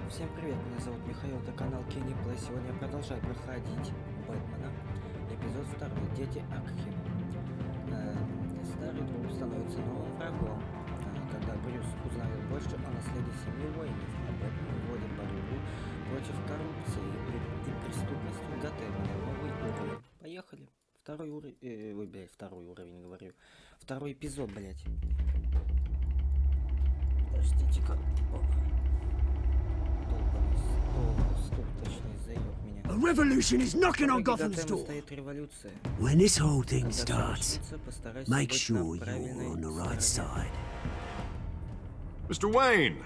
Всем привет, меня зовут Михаил, это канал Кинеплей. Сегодня я продолжаю проходить Бэтмена, эпизод 2, Дети Архема. Старый друг становится новым врагом, когда Брюс узнает больше о наследии семьи Уэйнов, а Бэтмен вводит борьбу против коррупции и преступности в Готэме на новый уровень. Поехали! Второй уровень, второй уровень говорю. Второй эпизод, блять. Подождите-ка. A revolution is knocking on Gotham's door. When this whole thing starts, make sure you're on the right side. Mr. Wayne,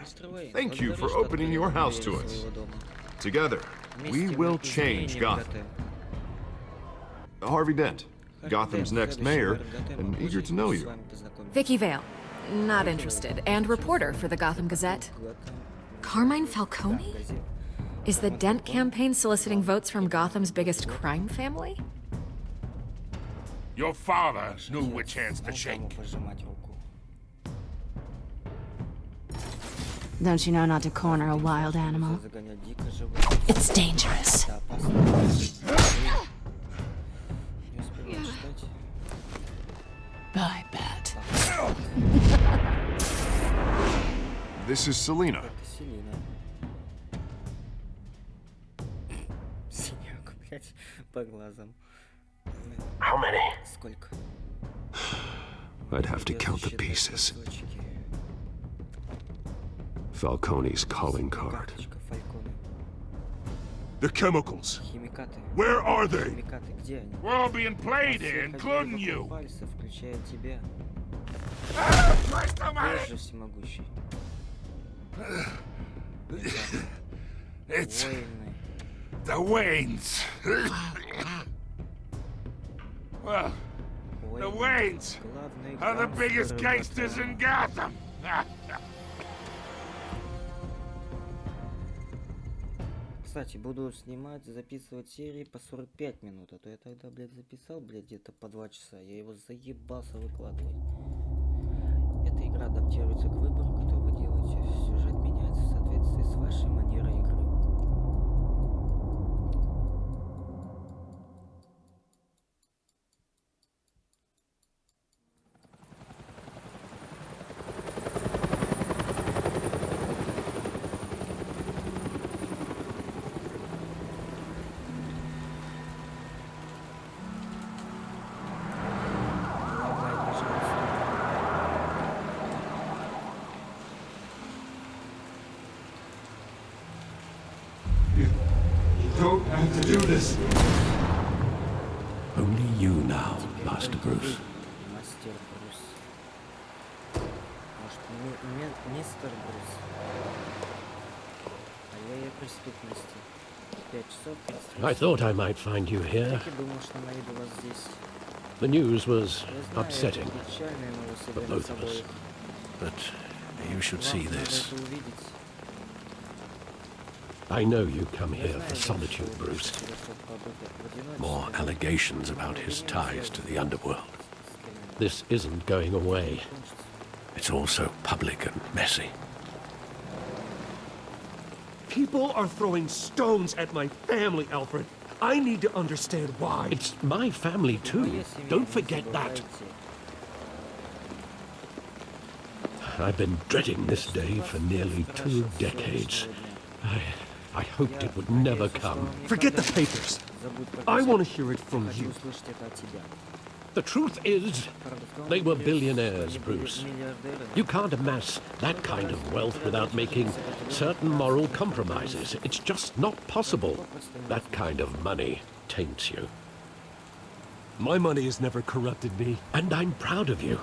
thank you for opening your house to us. Together, we will change Gotham. Harvey Dent, Gotham's next mayor, and eager to know you. Vicky Vale, not interested, and reporter for the Gotham Gazette. Carmine Falcone? Is the Dent campaign soliciting votes from Gotham's biggest crime family? Your father knew which hands to shake. Don't you know not to corner a wild animal? It's dangerous. Bye, Bat. This is Selina. По глазам. How many? Сколько? I'd have to count the pieces. Falcone's calling card. The chemicals. Химикаты. Where are they? Химикаты, где они? We're all being played here, including you. Пальцы, включая тебя. It's Боже всемогущий. Воины. the Waynes. Well, the Waynes are the biggest gangsters in Gotham. Кстати, буду снимать, записывать серии по 45 минут, а то я тогда, блядь, записал, блядь, где-то по 2 часа. Я его заебался выкладывать. Эта игра адаптируется к выбору, который вы делаете. Сюжет меняется в соответствии с вашей манерой игры. Don't have to do this. Only you now, Master Bruce. Мастер Брюс. Может, мистер Брюс. Аллея преступности. 5 часов 30. I thought I might find you here. Так и думал, что найду вас здесь. The news was Я знаю, upsetting это печальное, но вы for собрали both с of собой. us. But you should see Вам надо this. это увидеть. I know you come here for solitude, Bruce. More allegations about his ties to the underworld. This isn't going away. It's all so public and messy. People are throwing stones at my family, Alfred. I need to understand why. It's my family too. Don't forget that. I've been dreading this day for nearly 2 decades. I hoped it would never come. Forget the papers. I want to hear it from you. The truth is, they were billionaires, Bruce. You can't amass that kind of wealth without making certain moral compromises. It's just not possible. That kind of money taints you. My money has never corrupted me. And I'm proud of you.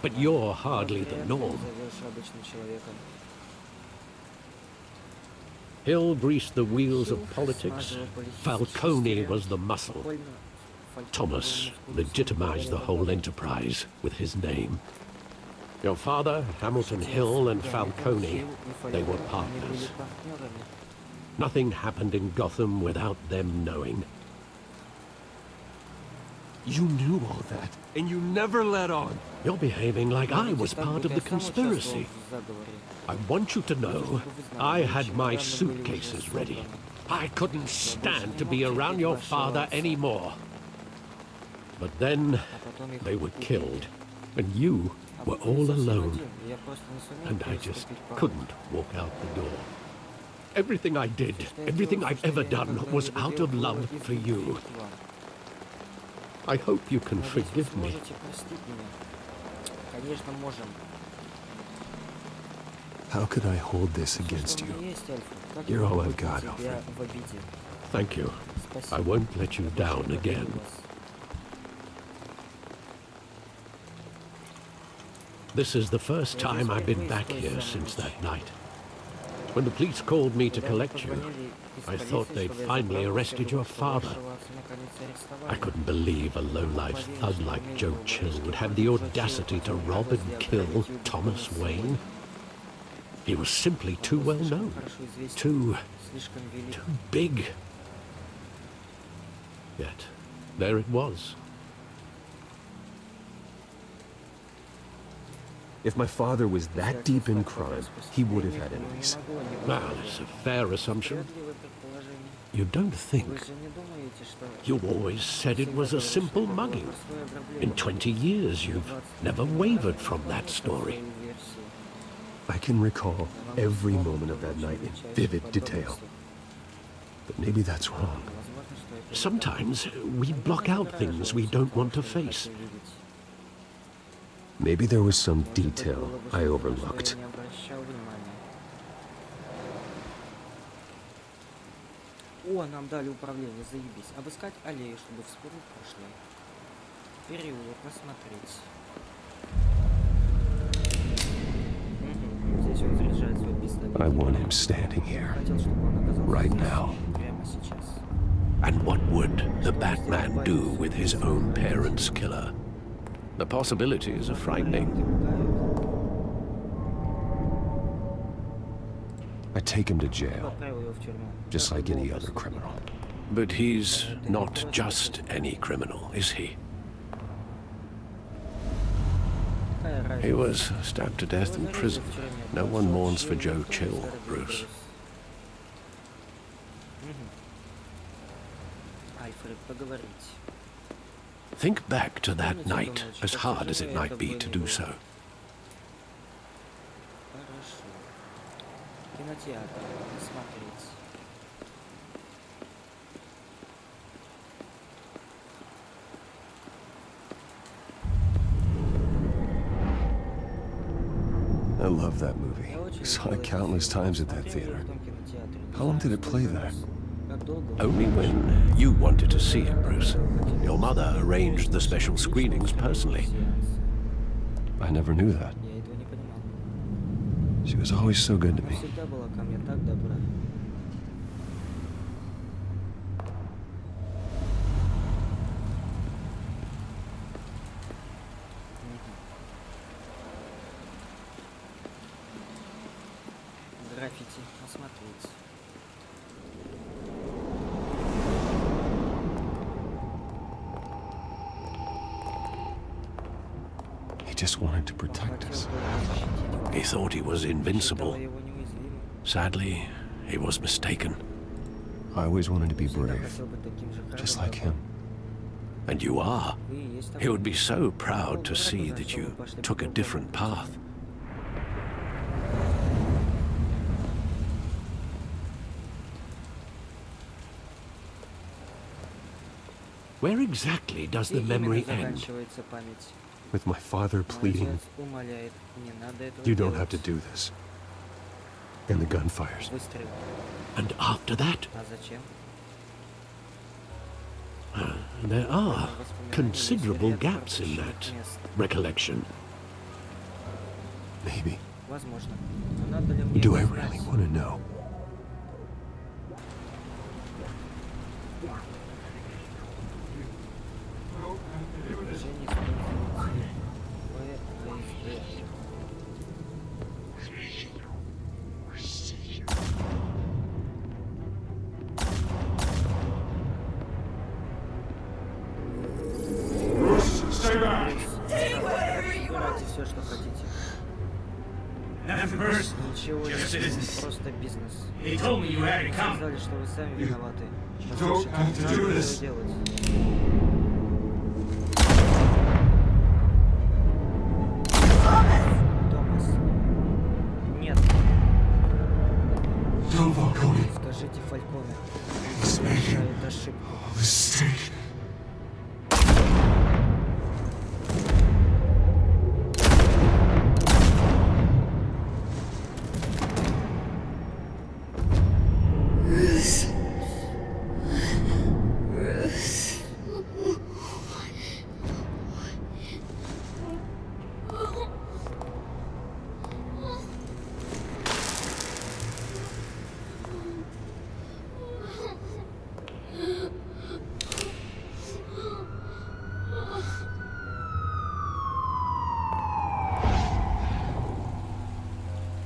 But you're hardly the norm. Hill greased the wheels of politics. Falcone was the muscle. Thomas legitimized the whole enterprise with his name. Your father, Hamilton Hill, and Falcone, they were partners. Nothing happened in Gotham without them knowing. You knew all that, and you never let on. You're behaving like I was part of the conspiracy. I want you to know, I had my suitcases ready. I couldn't stand to be around your father anymore. But then, they were killed, and you were all alone. And I just couldn't walk out the door. Everything I did, everything I've ever done, was out of love for you. I hope you can forgive me. How could I hold this against you? You're all I've got, Alfred. Thank you. I won't let you down again. This is the first time I've been back here since that night. When the police called me to collect you, I thought they'd finally arrested your father. I couldn't believe a low-life thug like Joe Chill would have the audacity to rob and kill Thomas Wayne. He was simply too well known, too big. Yet, there it was. If my father was that deep in crime, he would have had enemies. Well, it's a fair assumption. You don't think? You always said it was a simple mugging. In 20 years, you've never wavered from that story. I can recall every moment of that night in vivid detail. But maybe that's wrong. Sometimes we block out things we don't want to face. Maybe there was some detail I overlooked. О, нам дали управление, заебись. Обыскать аллею, чтобы вспомнить прошлое. Переулок, посмотреть. Здесь он заряжает свой пистолет. I want him standing here, right now. Прямо сейчас. And what would the Batman do with his own parents' killer? The possibilities are frightening. I take him to jail, just like any other criminal. But he's not just any criminal, is he? He was stabbed to death in prison. No one mourns for Joe Chill, Bruce. Think back to that night, as hard as it might be to do so. I love that movie. I saw it countless times at that theater. How long did it play there? Only when you wanted to see it, Bruce. Your mother arranged the special screenings personally. I never knew that. She was always so good to me. Граффити, посмотреть. He just wanted to protect us. He thought he was invincible. Sadly, he was mistaken. I always wanted to be brave, just like him. And you are. He would be so proud to see that you took a different path. Where exactly does the memory end? With my father pleading, "You don't have to do this." And the gunfires. And after that? There are considerable gaps in that recollection. Maybe. Do I really want to know? ничего не бизнес, просто бизнес. He told me you had to come. Сказали, что вы сами виноваты. You don't have to do this. Делать. Томас. Нет. Tell Falcone. Скажите Фальконе. He's making Совершает ошибку. a mistake.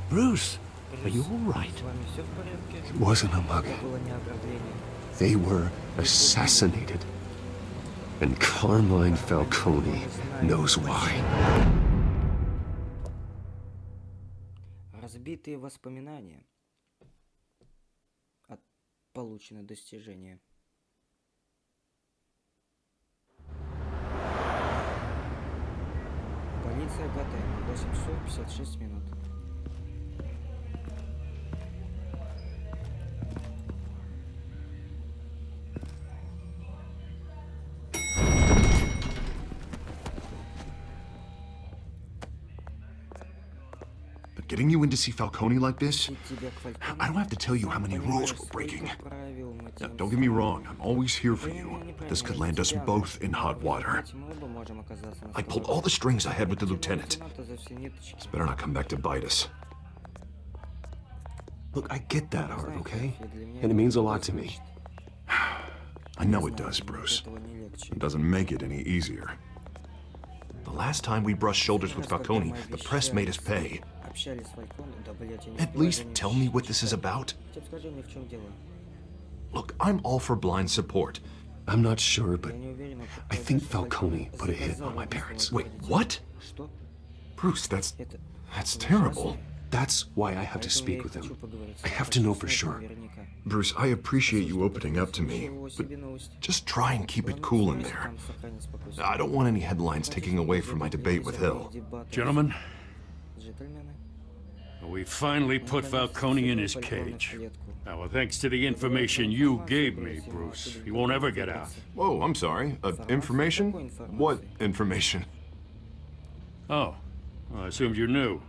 Bruce, are you all right? С вами все в порядке? It wasn't a mug. Это было не ограбление. They were assassinated. And Carmine Falcone knows why. Разбитые воспоминания. Получено достижение. Полиция Готэма. 8 часов 56 минут. But getting you in to see Falcone like this, I don't have to tell you how many rules we're breaking. Now, don't get me wrong, I'm always here for you, but this could land us both in hot water. I pulled all the strings I had with the lieutenant. This better not come back to bite us. Look, I get that, Art, okay? And it means a lot to me. I know it does, Bruce. It doesn't make it any easier. The last time we brushed shoulders with Falcone, the press made us pay. At least tell me what this is about. Look, I'm all for blind support. I'm not sure, but I think Falcone put a hit on my parents. Wait, what? Bruce, that's terrible. That's why I have to speak with him. I have to know for sure. Bruce, I appreciate you opening up to me, but just try and keep it cool in there. I don't want any headlines taking away from my debate with Hill. Gentlemen, we finally put Falcone in his cage. Now, thanks to the information you gave me, Bruce, he won't ever get out. Whoa, I'm sorry. Information? What information? Oh, well, I assumed you knew.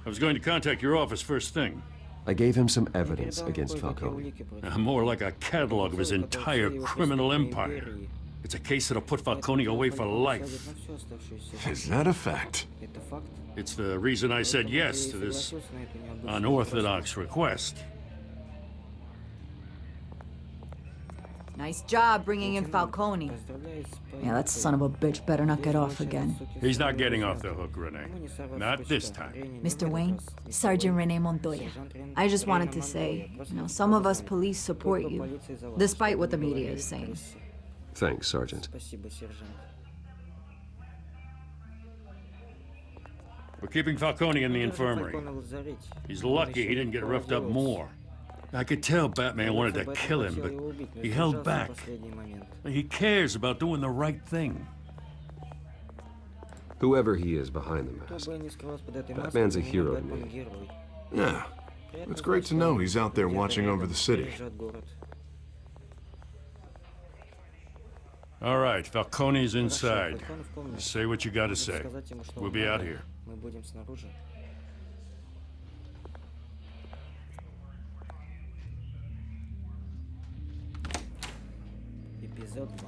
I was going to contact your office first thing. I gave him some evidence against Falcone. More like a catalog of his entire criminal empire. It's a case that'll put Falcone away for life. Is that a fact? It's the reason I said yes to this unorthodox request. Nice job bringing in Falcone. Yeah, that son of a bitch better not get off again. He's not getting off the hook, Renee. Not this time. Mr. Wayne, Sergeant Renee Montoya. I just wanted to say, some of us police support you, despite what the media is saying. Thanks, Sergeant. We're keeping Falcone in the infirmary. He's lucky he didn't get roughed up more. I could tell Batman wanted to kill him, but he held back. He cares about doing the right thing. Whoever he is behind the mask, Batman's a hero to me. Yeah. It's great to know he's out there watching over the city. All right, Falcone's inside. Say what you gotta say. We'll be out here. Эпизод 2.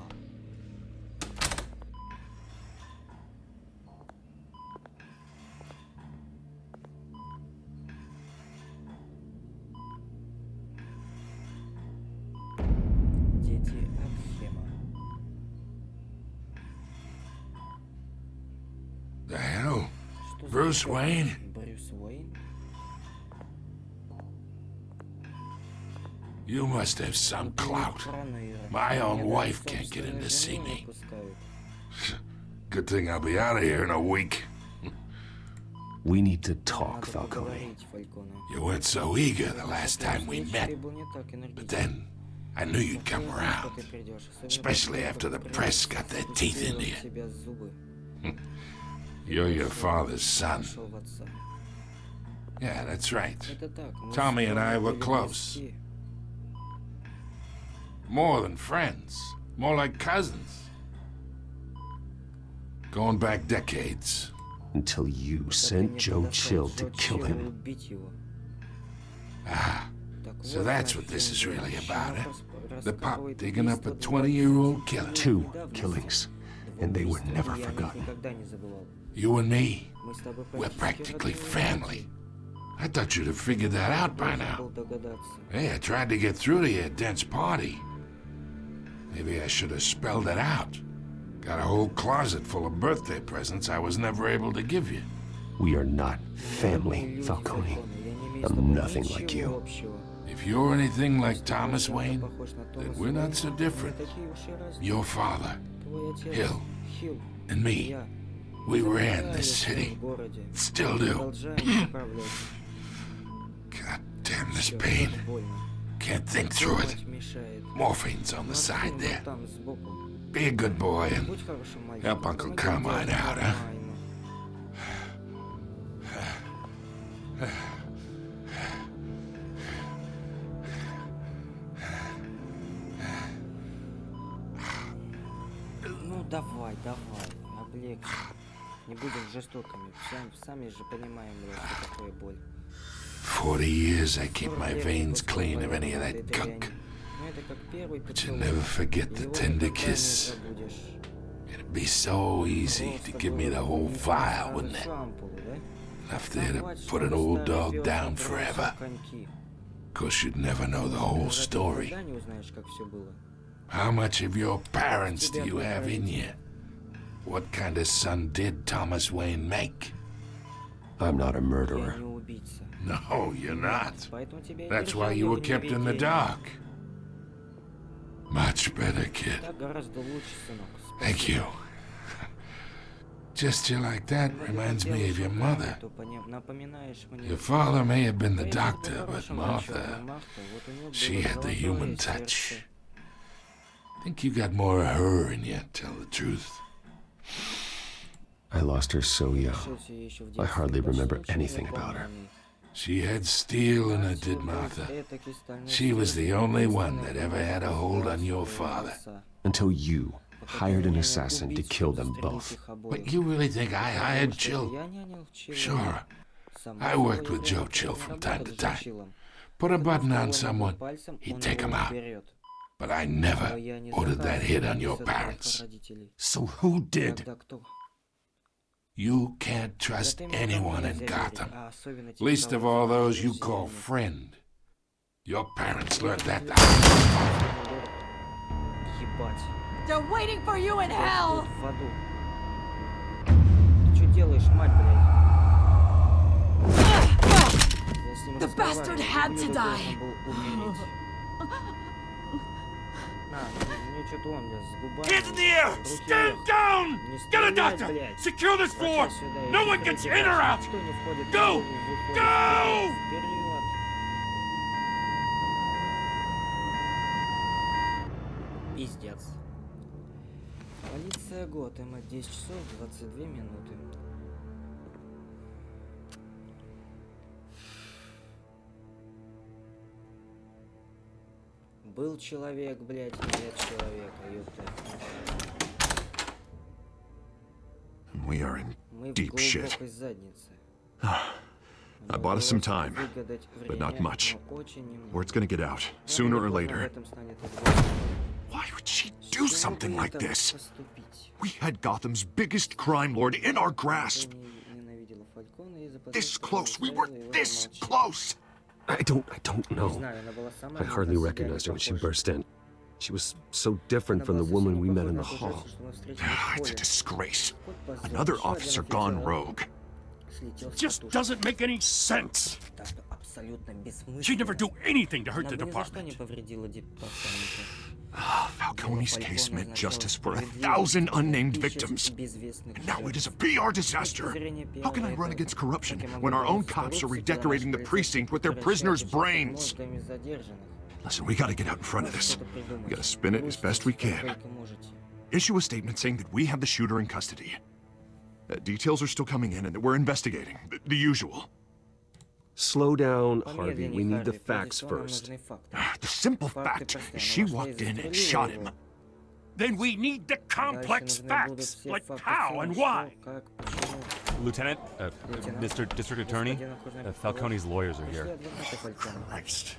Дети Архема. The hell? Bruce Wayne? Брюс Уэйн? You must have some clout. My own wife can't get in to see me. Good thing I'll be out of here in a week. We need to talk, Надо Falcone. поговорить, Фальконе. You weren't so eager the last time we met, Ты был не так but энергичен. then I knew you'd come Я знал, around, что ты придешь, особенно especially после after the того, как press got their teeth into выпустила you. в тебя зубы. You're your father's son. Пошел в отца. Yeah, that's right. Это так, мы Tommy с and I тобой were были close. близки. More than friends, more like cousins. Going back decades. Until you Пока ты sent не Joe подошел Chill к to Джо kill Чиллу him. убить его. Так So вот, that's значит, what this он is really еще about, eh? The раскапывает pop digging up a убийство 20-year-old killer. 2 killings, and they were убийства, never и я их forgotten. никогда не забывал. You and me, Мы с тобой we're practically родные family. I thought you'd have figured that out by Должен now. был догадаться. Hey, I tried to get through to your dense party. Maybe I should have spelled it out. Got a whole closet full of birthday presents I was never able to give you. We are not Мы family, люди, Falcone. Я не имею с I'm тобой nothing like ничего you. общего. If you're anything like Thomas Ты Wayne, похож на then Томаса we're not Уэйна. so Мы different. такие уж и разные. Your father Твой отец, Hill, Хилл, and и me, я. we ran Управляли this city. в городе. Still do. Продолжаем управлять. God damn this Чёрт, pain. как больно. Can't think through it. Думать мешает. Morphine's on the side Морфин there. вот там сбоку. Be a good boy and Будь хорошим мальчиком. help Uncle Помоги Carmine дяде out, huh? Кармайну. Ну давай, облегчи. Не будем жестокими. Сами же понимаем, блядь, что такое боль. 40 years I keep my veins clean of any of that gunk. Ну это как первый But you поцелуй. never forget the Его tender никогда не kiss. забудешь. It'd be so easy to give me the whole vial, wouldn't it? Шампулы, да? Enough there to Хватит, put an чтобы old старый dog пёс down бросил forever. коньки. Of course, you'd never know the whole Когда ты story. никогда не узнаешь, как всё было. How much of your parents do Тебя you have in you? What kind of son did Thomas Wayne make? I'm not a Я murderer. не убийца. No, you're not. Поэтому тебя и That's держал why you я were в kept in the неведении. dark. Much better, kid. Так гораздо лучше, сынок. Thank you. Gesture like that reminds me of your mother. Напоминаешь мне. Your father may have been the Принятые, doctor, but по-хорошему, а Martha, чёрная Марта, вот у неё she было had the золотое human сердце. touch. I think you got more of her in you, tell the truth. I lost her so young. Лишился её ещё в I детстве, hardly почти remember ничего не anything помню about her. о ней. She had steel in her, Всё did было Martha. этакий стальной She was the сердце, only стальной one that ever had a hold on your father. отца. Until you hired an Пока assassin to убийцу kill them застрелить both. их обоих. But you really think I hired Потому что Chill? я нанял Чилла. Sure. Само I собой, worked with я Joe прямо Chill from time to работал с time. Чиллом. Put a Потому button что on он someone, пальцем, he'd он take его him out. уберет. But I Но never я не ordered that hit on your заказывал parents. родителей. So who did? Тогда кто? You can't trust Зато anyone никому in нельзя Gotham, верить, а особенно тем, least of кого all знаешь those you друзьями. call friend. Your parents learned that. Ебать. They're waiting for you in hell! В аду. Ты что делаешь, мать, блядь? Я с ним The bastard разговаривал, had to ублюдок die. должен был умереть. Мне что-то он, блядь, с губами. Hands in the air! руки Stand вверх. down! Не Get a стрелять, doctor! блядь. Secure this floor! Врача сюда и No one gets in or out! Никто не входит в Go! голову, выходит Go! вперед. Пиздец. Полиция Готэма, 10 часов 22 минуты. Был человек, блядь, нет человека, ёпта. We are in Мы в deep shit. глубокой заднице. I bought us some time, but not much. Word's gonna get out, sooner or later. Why would she do something like this? We had Gotham's biggest crime lord in our grasp. This close, we were this close! I don't know. I hardly recognized her when she burst in. She was so different from the woman we met in the hall. It's a disgrace. Another officer gone rogue. Just doesn't make any sense. She'd never do anything to hurt the department. Falcone's case meant justice for 1,000 unnamed victims. And now it is a PR disaster. How can I run against corruption when our own cops are redecorating the precinct with their prisoners' brains? Listen, we gotta get out in front of this. We gotta spin it as best we can. Issue a statement saying that we have the shooter in custody. Details are still coming in and that we're investigating. The usual. Slow down, Harvey. We need the facts first. The simple fact is she walked in and shot him. Then we need the complex facts, like how and why. Lieutenant, Mr. District Attorney, Falcone's lawyers are here. Christ.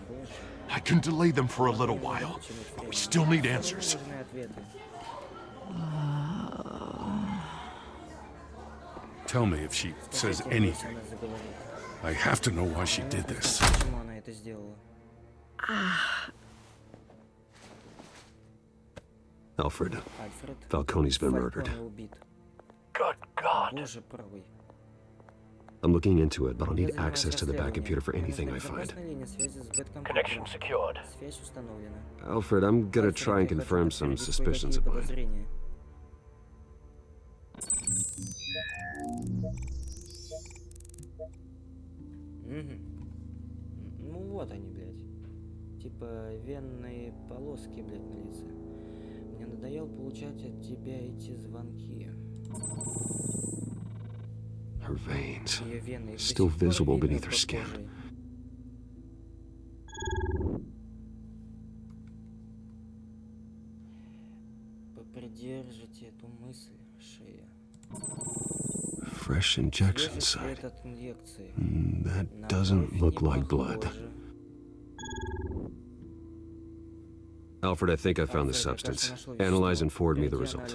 I can delay them for a little while, but we still need answers. Tell me if she says anything. I have to know why she did this. Alfred, Falcone's been murdered. Good God. I'm looking into it, but I'll need access to the back computer for anything I find. Connection secured. Alfred, I'm gonna try and confirm some suspicions of mine. Ну вот они, блядь. Типа венные полоски, блядь, на лице. Мне надоело получать от тебя эти звонки. Her veins, still visible beneath her skin. Попридержите эту мысль, шея. Fresh injection site. That doesn't look like blood. Alfred, I think I found the substance. Analyze and forward me the result.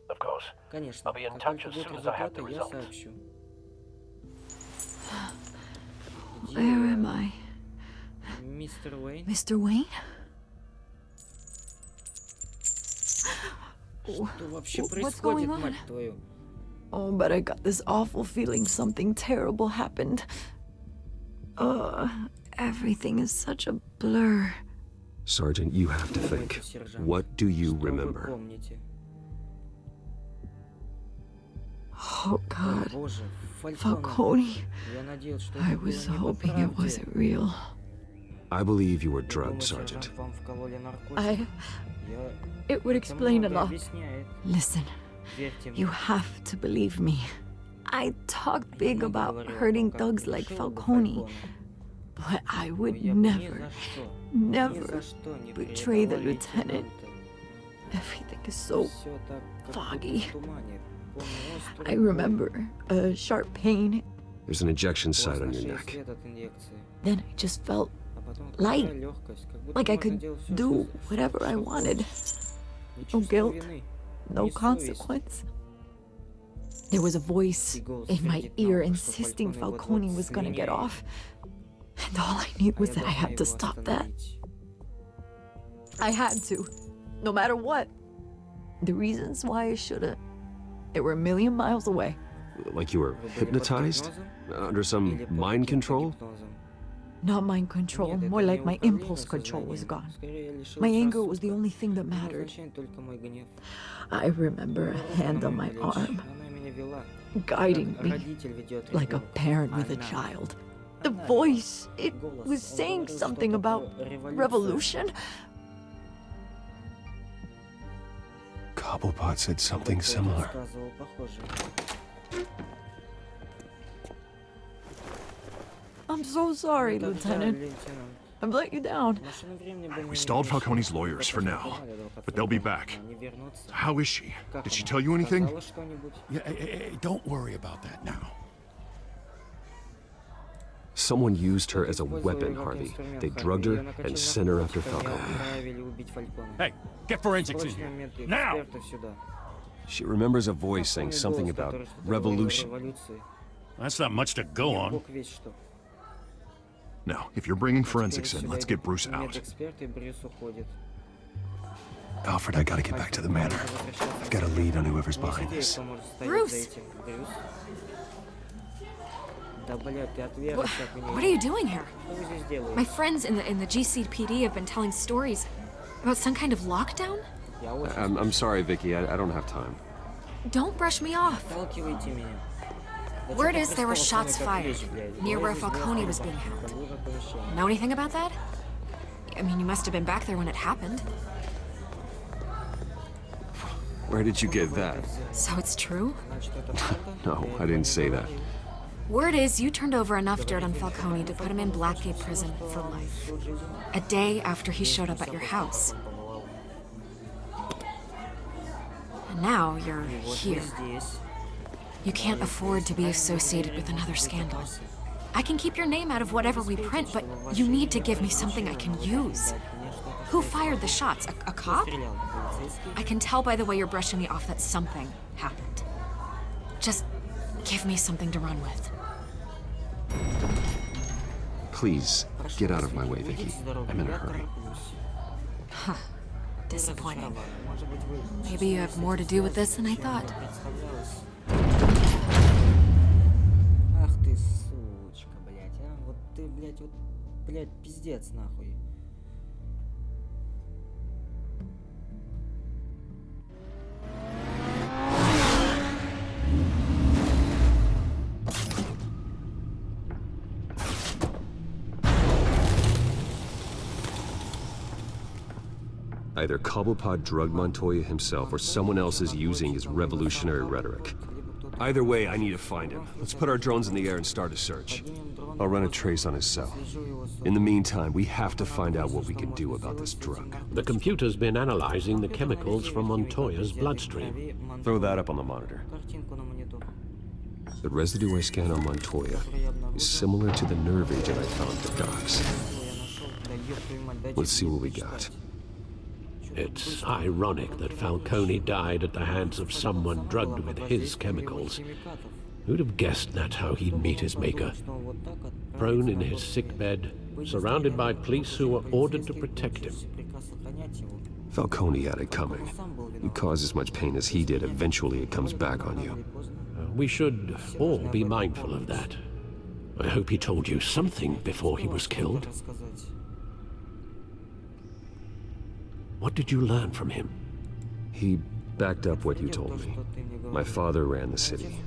Of course. I'll be in touch as soon as I have the result. Where am I? Mr. Wayne? Mr. Wayne? Что вообще What's происходит, going on? мать твою? Oh, but I got this awful feeling something terrible happened. Everything is such a blur. Sergeant, you have to think. What do you remember? Oh, God. Falcone. I was hoping it wasn't real. I believe you were drugged, Sergeant. It would explain a lot. Listen, you have to believe me. I talk big about hurting thugs like Falcone, but I would never betray the lieutenant. Everything is so foggy. I remember a sharp pain. There's an injection site on your neck. Then I just felt light, like I could do whatever I wanted. No guilt, no consequence. There was a voice in my ear insisting Falcone was gonna get off. And all I knew was that I had to stop that. I had to, no matter what. The reasons why I should've, they were a million miles away. Like you were hypnotized? Under some mind control? Not mind control, more like my impulse control was gone. My anger was the only thing that mattered. I remember a hand on my arm, guiding me, like a parent with a child. The voice, it was saying something about revolution. Cobblepot said something similar. I'm so sorry, Lieutenant. I've let you down. We stalled Falcone's lawyers for now, but they'll be back. How is she? Did she tell you anything? Yeah, don't worry about that now. Someone used her as a weapon, Harvey. They drugged her and sent her after Falcone. Hey, get forensics in here. Now! She remembers a voice saying something about revolution. That's not much to go on. Now, if you're bringing forensics in, let's get Bruce out. Alfred, I gotta get back to the manor. I've got a lead on whoever's behind this. Bruce! What are you doing here? My friends in the GCPD have been telling stories about some kind of lockdown. I'm sorry, Vicky. I don't have time. Don't brush me off. Word is there were shots fired near where Falcone was being held. Know anything about that? I mean, you must have been back there when it happened. Where did you get that? So it's true? No, I didn't say that. Word is you turned over enough dirt on Falcone to put him in Blackgate Prison for life. A day after he showed up at your house. And now you're here. You can't afford to be associated with another scandal. I can keep your name out of whatever we print, but you need to give me something I can use. Who fired the shots? A cop? I can tell by the way you're brushing me off that something happened. Just give me something to run with. Please, get out of my way, Vicky. I'm in a hurry. Huh. Disappointing. Maybe you have more to do with this than I thought. Ах ты, сучка, блядь, а? Вот ты, блядь, вот, блядь, пиздец, нахуй. Either Cobblepot drugged Montoya himself or someone else is using his revolutionary rhetoric. Either way, I need to find him. Let's put our drones in the air and start a search. I'll run a trace on his cell. In the meantime, we have to find out what we can do about this drug. The computer's been analyzing the chemicals from Montoya's bloodstream. Throw that up on the monitor. The residue I scanned on Montoya is similar to the nerve agent I found at the docks. Let's see what we got. It's ironic that Falcone died at the hands of someone drugged with his chemicals. Who'd have guessed that's how he'd meet his maker? Prone in his sickbed, surrounded by police who were ordered to protect him. Falcone had it coming. You cause as much pain as he did, eventually it comes back on you. We should all be mindful of that. I hope he told you something before he was killed. What did you learn from him? He backed up what you told me. My father ran the city,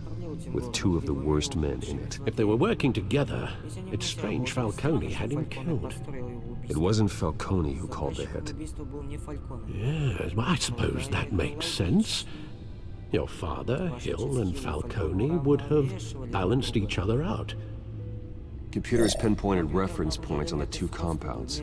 with two of the worst men in it. If they were working together, it's strange Falcone had him killed. It wasn't Falcone who called the hit. Yes, well, I suppose that makes sense. Your father, Hill, and Falcone would have balanced each other out. Computers pinpointed reference points on the two compounds.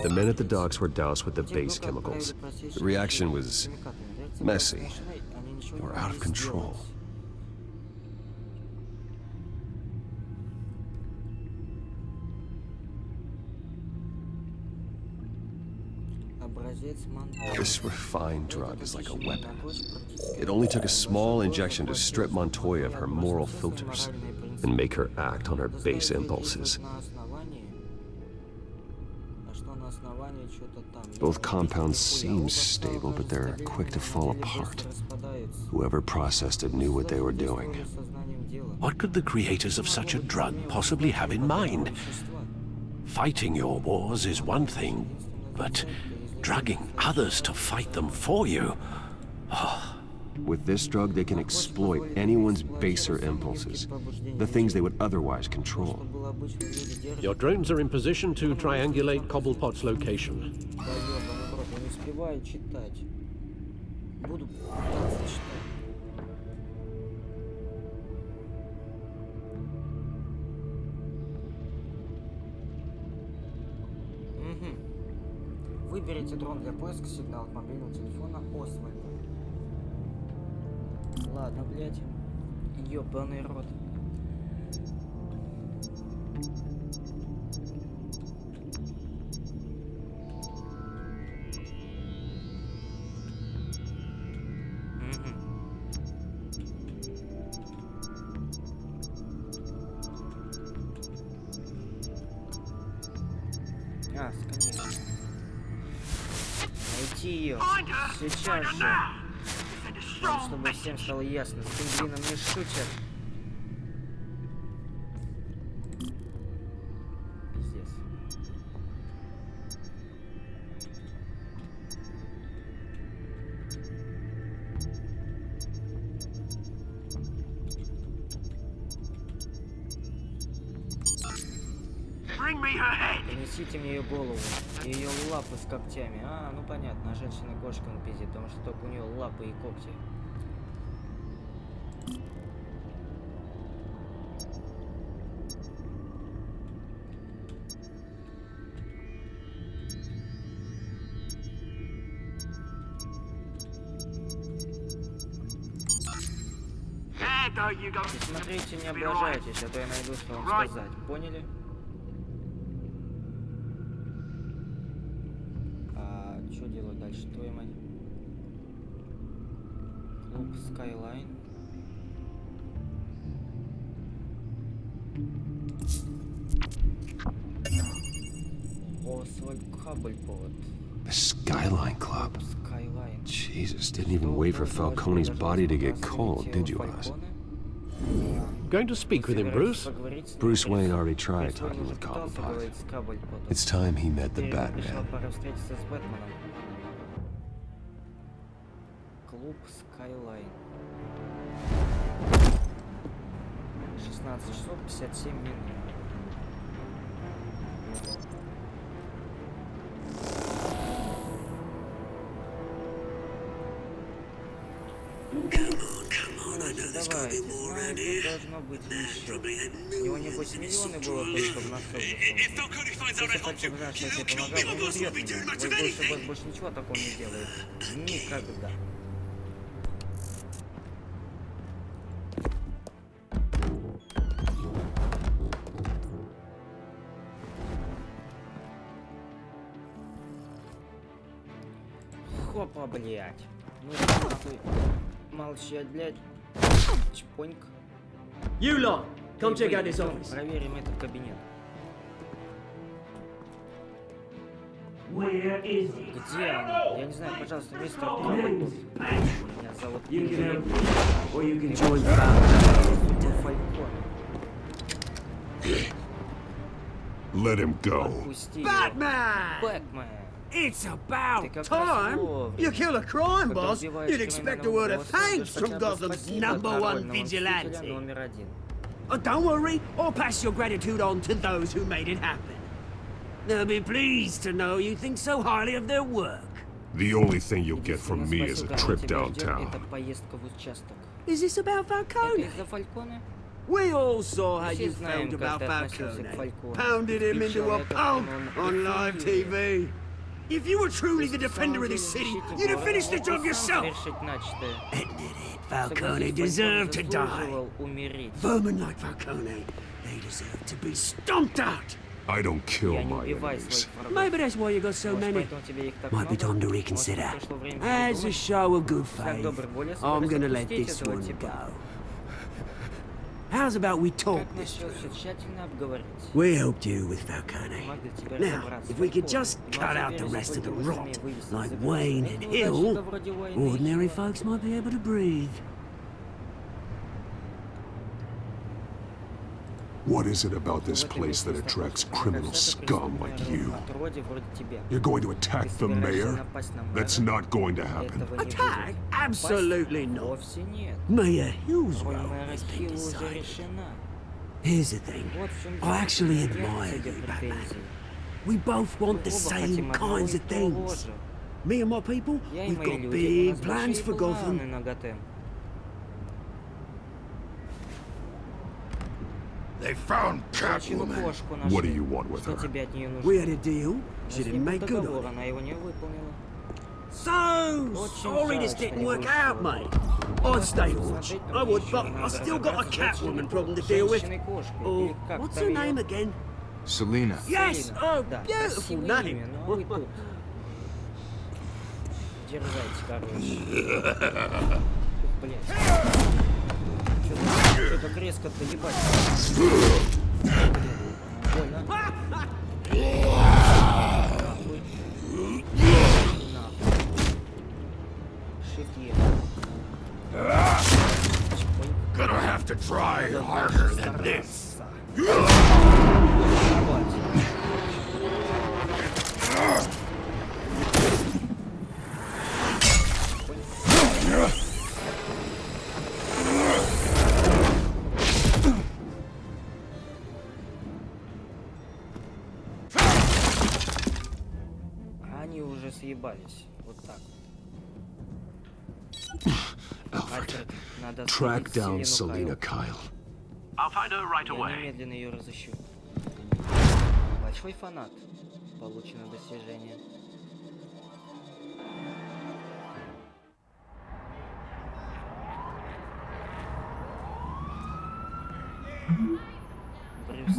The men at the docks were doused with the base chemicals. The reaction was messy, or out of control. This refined drug is like a weapon. It only took a small injection to strip Montoya of her moral filters and make her act on her base impulses. Both compounds seem stable, but they're quick to fall apart. Whoever processed it knew what they were doing. What could the creators of such a drug possibly have in mind? Fighting your wars is one thing, but drugging others to fight them for you? Oh. With this drug, they can exploit anyone's baser impulses, the things they would otherwise control. Your drones are in position to triangulate Cobblepot's location. Выберите дрон для поиска сигнала мобильного телефона Освальда. Ладно, блядь. Ёбаный рот. Найти ее. Сейчас же. Чтобы всем стало ясно. С пингвином не шутят. Пиздец. Принесите мне ее голову. И ее лапы с когтями. А, ну понятно, женщина-кошка он пиздит, потому что только у нее лапы и когти. Не смотрите, не ображайтесь, а то я найду, что вам сказать. Поняли? А что делать дальше, твою мать? Клуб Skyline. Освальд Кабльпот. The Skyline Club. Skyline. Jesus, didn't even wait for Falcone's body to get cold, did you, Oz? Going to speak with him, Bruce? Bruce Wayne already tried talking with Cobblepot. It's time he met the Batman. Клуб Skyline. 16 часов 57 минут. Давай, ты знаешь, должно быть еще. У него небось миллионы было только в настройке. Если Фалькон знает, что я тебе помогал, он убьет меня. Твой бывший босс больше ничего такого не делает. Никогда. Хопа, блядь. Ну нахуй. Молчать, блядь. Чпоньк. You lot, come check out this office. Проверим этот кабинет. Where is he? Где он? Я не знаю, пожалуйста, мистер Кабльпот. Меня зовут You can Игорь. help, or you can join Batman. Фалькон. Let him go. Отпусти его. Batman! Бэтмен. It's about Ты как раз time. вовремя. You kill a crime Когда boss, убиваешь you'd expect a криминального word of босса, thanks ждешь from хотя бы Gotham's спасибо от #1 народного мстителя vigilante. номер один. Oh, don't worry, I'll pass your gratitude on to those who made it happen. They'll be pleased to know you think so highly of their work. The only thing you'll get from me is a trip Это downtown. поездка в участок. Is this about Это Falcone? из-за Фалькона? We all saw how Все you знаем, felt как about ты относился к Falcone. Фалькону. Pounded him into a pulp on live TV. If you were truly the Если defender of this city, you'd have finished the job yourself. Завершить начатое. Admit it, Falcone Согласись, deserved to Фалькон die. заслуживал умереть. Vermin like Falcone, they deserve to be stomped out. I don't kill Я не my убиваю enemies. своих врагов. Maybe that's why you got so Может, many. поэтому тебе их так Might be много? time to Может, reconsider. пришло время As a передумать? show of good Знак faith, доброй воли, I'm собираюсь gonna let отпустить this этого one типа. go. How's about we talk Как this насчет through? все тщательно обговорить? We helped you with Falcone. Помогли тебе Now, разобраться if с we could Фальконом. just И cut мы out the уверены, rest of the сколько мы rot, сумеем вывести like из Wayne игры. and Ну, Hill, удачи, вроде Уэйна и ordinary Хилла. folks might be able to breathe. What is it about this place that attracts criminal scum like you? You're going to attack the mayor? That's not going to happen. Attack? Absolutely not. Mayor Hill's role has been decided. Here's the thing. I actually admire you, Batman. We both want the same kinds of things. Me and my people, we've got big plans for Gotham. They found Catwoman. What do you want with her? We had a deal. She didn't make good on it. So sorry this didn't work out, mate. I'd stay watch. I would, but I still got a Catwoman problem to deal with. Oh, what's her name again? Selena. Yes! Oh, beautiful name. Держайте, короче. Блять. Что так резко-то, ебать? Больно. Нахуй. Shift-E. Gonna have to try harder than this. Они уже съебались. Вот так. Alfred, track down Selena Kyle. I'll find her right Я away. немедленно ее разыщу. Большой фанат. Получено достижение. Брюс,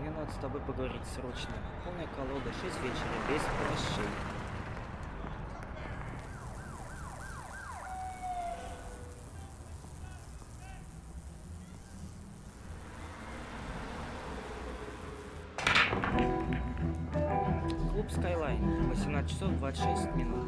мне надо с тобой поговорить срочно. Полная колода, 6 вечера, без прощения. Клуб Skyline, 18 часов 26 минут.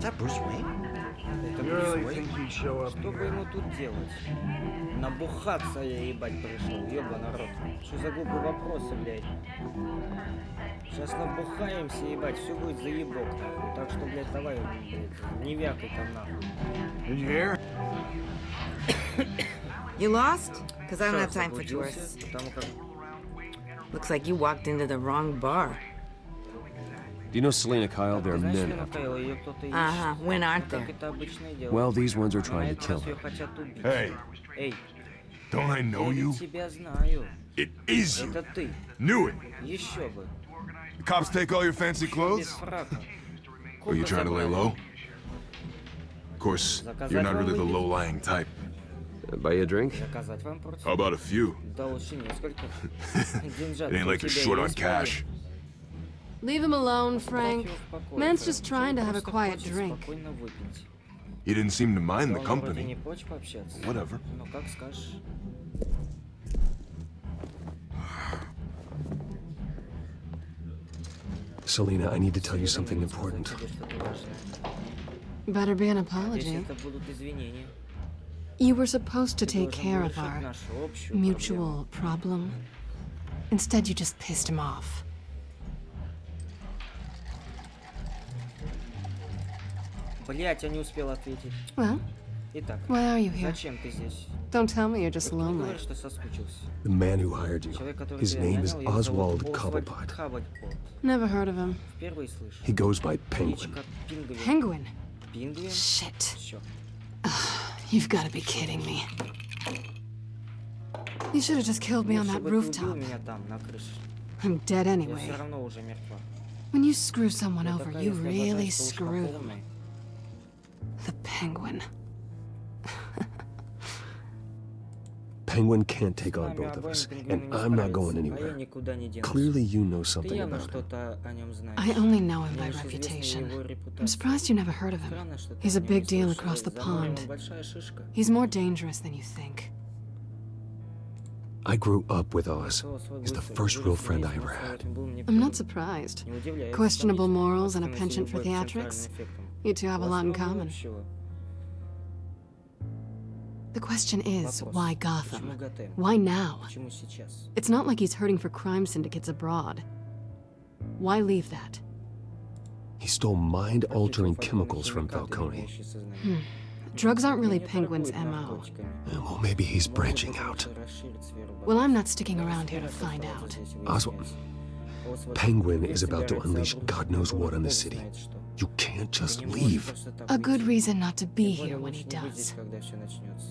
that Bruce Wayne? Это Брюс Уэйн? Что бы ему тут делать? Набухаться я, ебать, пришел, ёба народ. Что за глупый вопрос, блядь? Сейчас набухаемся, ебать, все будет заебок, нахуй. Так что, блядь, давай, блядь, не вякай там, нахуй. Did you hear? You lost? Because I don't have time for Заблудился, tourists. потому как... Looks like you walked into the wrong bar. Do you know Selena Kyle? There are Ты знаешь, men Лена out there. Кайл, ее кто-то ищет. Ага, when aren't Как there? это обычно и делают. Well, these ones are На trying to этот kill раз ее her. хотят убить. Hey, Эй, don't I know я you? ведь тебя знаю. It is you. Это ты. Knew it. Еще бы. The cops take all your fancy Без clothes? фрака. Were you trying to lay low? Of course, you're not really the low-lying type. Buy you a drink? Заказать вам порцию? How about a few? Да лучше несколько. Деньжат, It ain't like you're short on cash. Leave him alone, Frank. Man's just trying to have a quiet drink. Спокойно выпить. You didn't seem to mind the Он вроде не company. прочь пообщаться. Whatever. Ну как скажешь. Selena, I need to tell you something important. Тебе что-то важное. Better be an Надеюсь, apology. это будут извинения. You were supposed to Ты take должен care был of решить our нашу общую проблему. mutual problem. Instead, you just pissed him off. Блять, я не успел ответить. Well, Итак, why are you here? зачем ты здесь? Don't tell me you're just Только не lonely. говори, что соскучился. The man who hired you. Человек, который His тебя name is нанял, его зовут Oswald Освальд Cobblepot. Cobblepot. Never heard of him. Впервые слышу. He goes by Penguin. Кличка Пингвин. Penguin? Пингвин? Shit. Всё. You've got to be kidding me. You should have just killed me on Лучше that бы ты убил rooftop. меня там, на крыше. I'm dead Я anyway. все равно уже мертва. When you screw someone Я over, такая, you если really обладаешь, то уж по screw them. полной. The Penguin. Penguin can't take С on нами both of обоим us, пингвины and не I'm not справятся, going а я anywhere. никуда не денусь. Clearly, you know Ты something явно about him. что-то о нем знаешь. I only know him Мне by лишь известна reputation. его I'm репутация. surprised you never heard of him. Странно, что ты He's о a нем big не deal слышала. across the За морем pond. он большая шишка. He's more dangerous than you think. I grew up with Oz. He's the first real friend I ever had. I'm not surprised. Questionable morals and a penchant for theatrics. You two have a lot in common. The question is, why Gotham? Why now? Почему сейчас? It's not like he's hurting for crime syndicates abroad. Why leave that? He stole mind-altering chemicals from Falcone. Drugs aren't really Penguin's MO. Well, maybe he's branching out. Well, I'm not sticking around here to find out. Oswald, Penguin is about to unleash God knows what on the city. You can't just leave. A good reason not to be here when he does.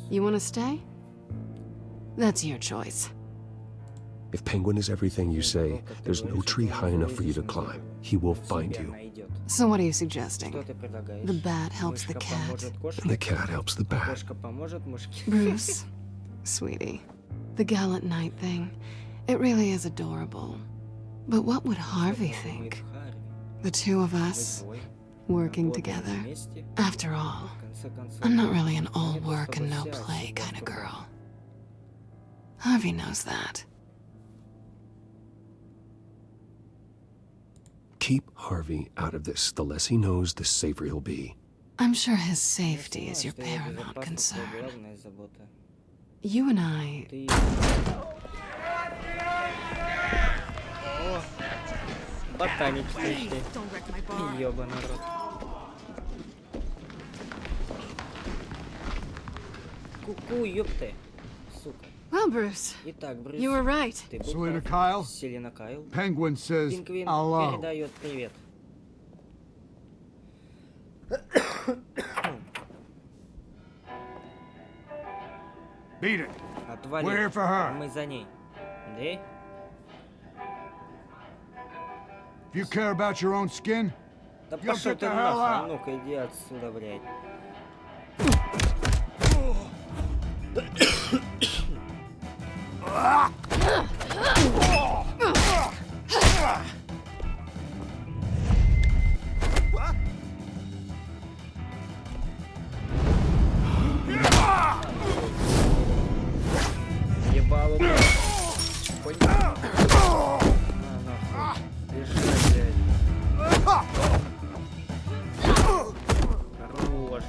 You want to stay? That's your choice. If Penguin is everything you say, there's no tree high enough for you to climb. He will find you. So what are you suggesting? The bat helps the cat. And the cat helps the bat. Кошка поможет мышке. Bruce, sweetie, the gallant knight thing, it really is adorable. But what would Harvey think? The two of us, working together. After all, I'm not really an all work and no play kind of girl. Harvey knows that. Keep Harvey out of this. The less he knows, the safer he'll be. I'm sure his safety is your paramount concern. You and I... Ботаник слышали. Ёбаный рот. Ку-ку, ёпты. Сука. Well, Bruce, Итак, Брюс, you were right. ты был Selena прав. Kyle. Селена Кайл. Penguin says Пингвин hello. передает привет. Beat it. Отвали. We're here for her. Мы за ней. Да? If you care about your own skin, Да you'll пошел get ты the hell нахуй. out. Ну-ка, иди отсюда, блядь. Ебало, блядь. Понял? На, нахуй. Лежи, блядь. Хорош.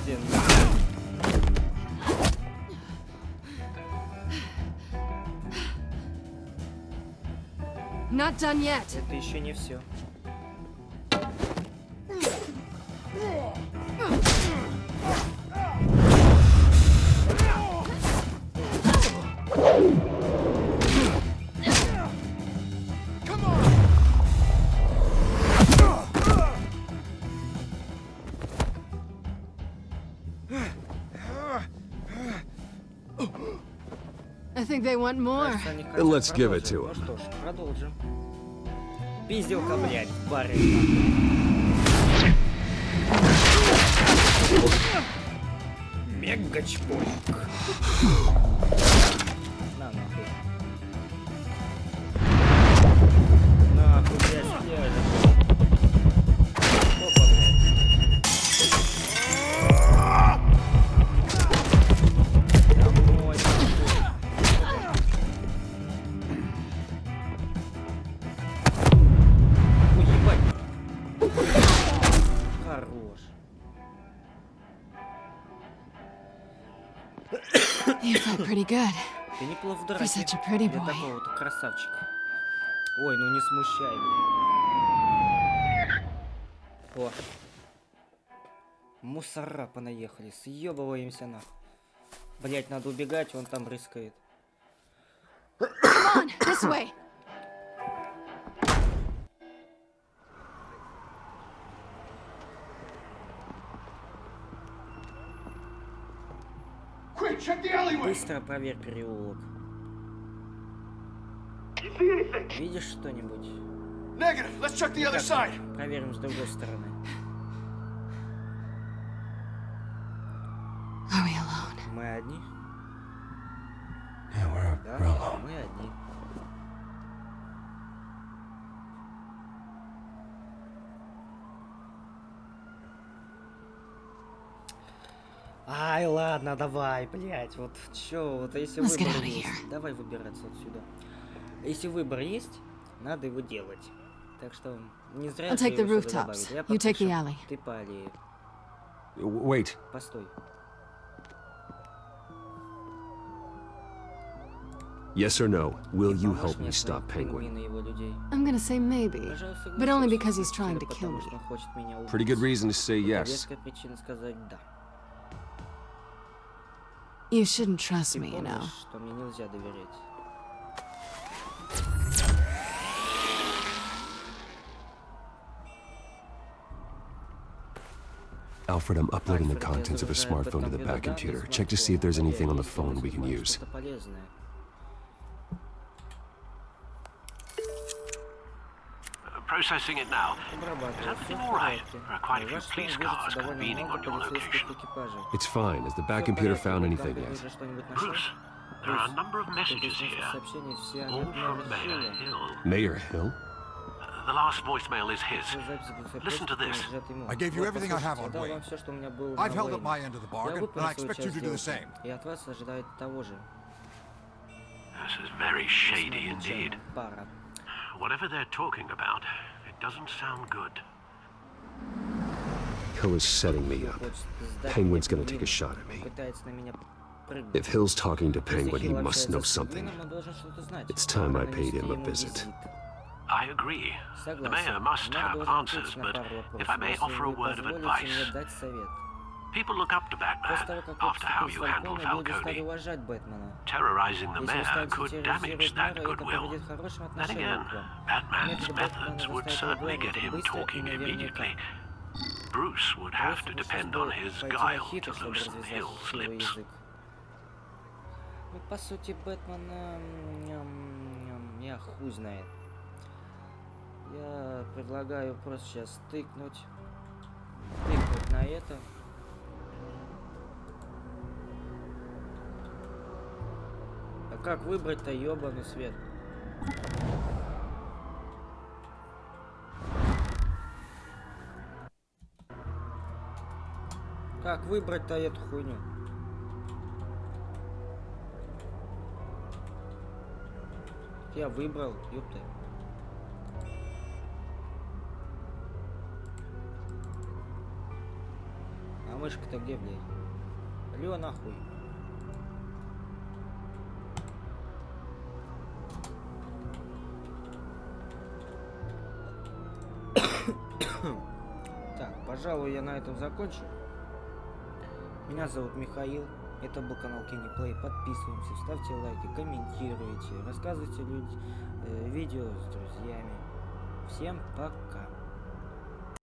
Иди нахуй. Not done yet. Это еще не все. I think they want more. Кажется, они хотят Then let's give it продолжить. to Ну 'em. что ж, продолжим. Пизделка, блядь, в баре. Мегачпок. На, нахуй. Нахуй, блядь, стяжет. Опа, блядь. Домой, нахуй. Ой, ебать. Хорош. You felt pretty good. Ты неплохо в For драке. such a pretty Для boy. такого-то красавчика. Ой, ну не смущай. О. Мусора понаехали. Съебываемся нахуй. Блять, надо убегать, он там рыскает. Come on, this way. Quick, check the alleyway. Быстро проверь переулок. Видишь что-нибудь? Negative. Let's check the other Итак, side. проверим с другой стороны. Are we alone? Мы одни? Yeah, Да, we're alone. мы одни. Ай, ладно, давай, блядь, вот чё, вот если Let's get выбор out of есть, here. давай выбираться отсюда. Если выбор есть, надо его делать. Так что не зря I'll же take the его сюда rooftops. добавили. Я You take the пока alley. Ты по аллее. Wait. Постой. Yes or no? Will you Помощь help me мне stop своих Penguin? пингвина и его людей. I'm gonna say maybe, Даже but only согласился, because he's trying to только kill потому, me. что он хочет меня убить. Pretty good reason to say Это yes. веская причина сказать да. You shouldn't trust Ты me, you know. помнишь, что мне нельзя доверять. Alfred, I'm uploading the contents of a smartphone to the back computer. Check to see if there's anything on the phone we can use. Processing it now. Is everything all right? There are quite a few police cars convening on your location. It's fine. Has the back computer found anything yet? Bruce, there are a number of messages here, all from Mayor Hill. Mayor Hill? The last voicemail is his. Listen to this. I gave you everything I have on Wayne. I've held up my end of the bargain, and I expect you to do the same. This is very shady indeed. Whatever they're talking about, it doesn't sound good. Hill is setting me up. Penguin's gonna take a shot at me. If Hill's talking to Penguin, he must know something. It's time I paid him a visit. I agree. The mayor must have answers, but if I may offer a word of advice, people look up to Batman after how you handled Falcone. Terrorizing the mayor could damage that goodwill. Then again, Batman's methods would certainly get him talking immediately. Bruce would have to depend on his guile to loosen Hill's lips. По сути, Бэтмена... я хуй знает. Я предлагаю просто сейчас тыкнуть на это. А как выбрать-то, ёбаный свет? Как выбрать-то эту хуйню? Я выбрал, ёпта. А мышка-то где, блядь? Алло, нахуй. Так, пожалуй, я на этом закончу. Меня зовут Михаил. Это был канал Kennyplay. Подписываемся, ставьте лайки, комментируйте, рассказывайте видео с друзьями. Всем пока.